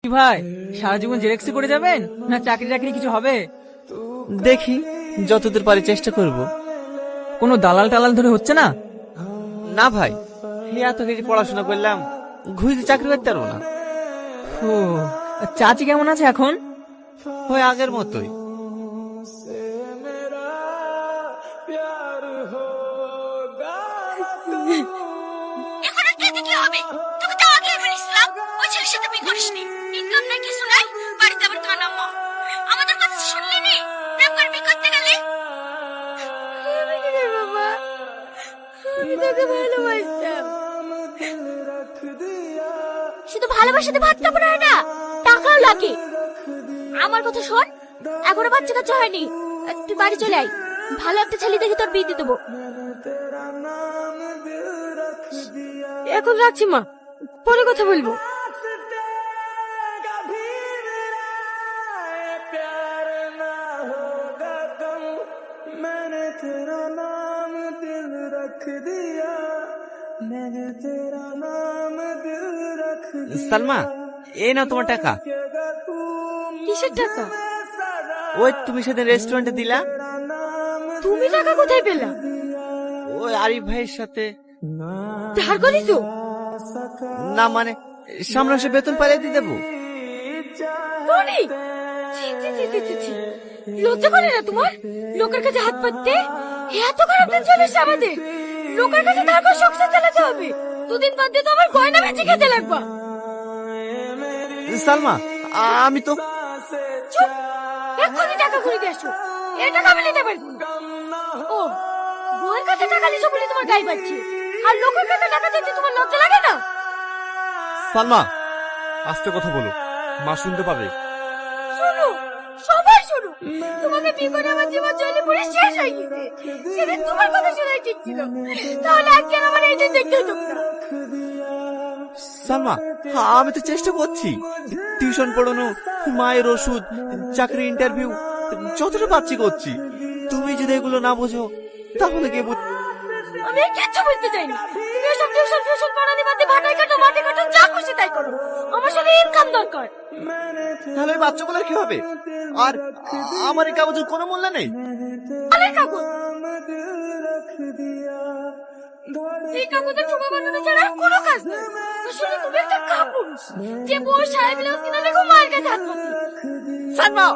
কি ভাই, সারা জীবন জেরেক্সি করে যাবেন না চাকরি টাকরি কিছু হবে? দেখি, যতদূর পারি চেষ্টা করব। কোনো দালাল টালাল ধরে হচ্ছে না? না ভাই, এত কিছু পড়াশোনা করলাম, ঘুরে চাকরি করতে পারবো না। ও, চাচি কেমন আছে এখন? ওই আগের মতোই। এখন আর কেঁদে কি হবে? তোকে তো আগেই বলেছিলাম ওই ছেলের সাথে বিয়ে করিসনি। ইনকাম নাই, কিছু নাই, বাড়িতে আবার কানা মা। আমাদের কথা শুনলি নি? প্রেম করে বিয়ে করতে গেলে? বাবা, আমি তোকে ভালোবাসতাম। শুধু ভালোবাসাতে ভাত কাপড় হয় না, টাকাও লাগে। আমার কথা শোন, এখনো বাচ্চা কাচ্চা হয়নি, তুই বাড়ি চলে আয়। ভালো একটা ছেলে দেখে তোর বিয়ে দিয়ে দেবো। এখন রাখছি মা, পরে কথা বলবো। সালমা, এই নাও তোমার টাকা। কিসের টাকা? ওই তুমি সেদিন রেস্টুরেন্টে দিলা। তুমি টাকা কোথায় পেলা? ওই আরিফ ভাইয়ের সাথে। ধার করিছো? না মানে, সামনে মাসে বেতন পাইয়ে দিয়ে দেবো। টনি, ছি ছি ছি ছি ছি ছি। লজ্জা করে না তোমার? লোকের কাছে হাত পাততে? এত খারাপ দিন চলে এসেছে আমাদের। লোকের কাছে ধার করে সংসার চালাতে হবে। দুদিন বাদ দিয়ে তো আমার গয়না বেচে খেতে লাগবা। সালমা, আমি তো। চুপ, এক্ষুনি টাকা ঘুরে দিয়ে আসো। এই টাকা আমি নিতে পারবো না। ও, বউয়ের কাছে টাকা নিছো বলে তোমার গায়ে বাজছে, আর লোকের কাছে টাকা চাইতে তোমার লজ্জা লাগে না? সালমা, আস্তে কথা বলো, মা শুনতে পাবে। শোনো, সবাই শোনো, তোমাকে বিয়ে করে আমার জীবন জলে পড়ে শেষ হয়ে গেছে। সেদিন তোমার কথা শোনাই ঠিক ছিল, তাহলে আজকে আর আমার এই দিন দেখতে হতো না। সালমা, আমি তো চেষ্টা করছি। টিউশন পড়ানো, মায়ের ওষুধ, চাকরি ইন্টারভিউ, যতটা পাচ্ছি করছি। তুমি যদি এগুলো না বোঝো তাহলে কে বুঝ। আমি আর কিচ্ছু বুঝতে চাই না। তুমি এসব টিউশন পড়ানি বাদে ভাটাই কাটো, মাঠে কাটো, যা খুশি তাই করো। আমার সাথে ইনকাম দরকার। তাহলে ওই বাচ্চাগুলোর কি হবে? আর আমার এই কাগজের কোনো মূল্য নেই। আরে কাগজ, এই কাগজের ঠোঙা বানানো ছাড়া আর কোনো কাজ নেই। আসলে তুমি একটা কাপুরুষ, যে বউ সাহেব ব্লাউজ কিনা দেখো মায়ের কাছে হাত পাতি। সালমা,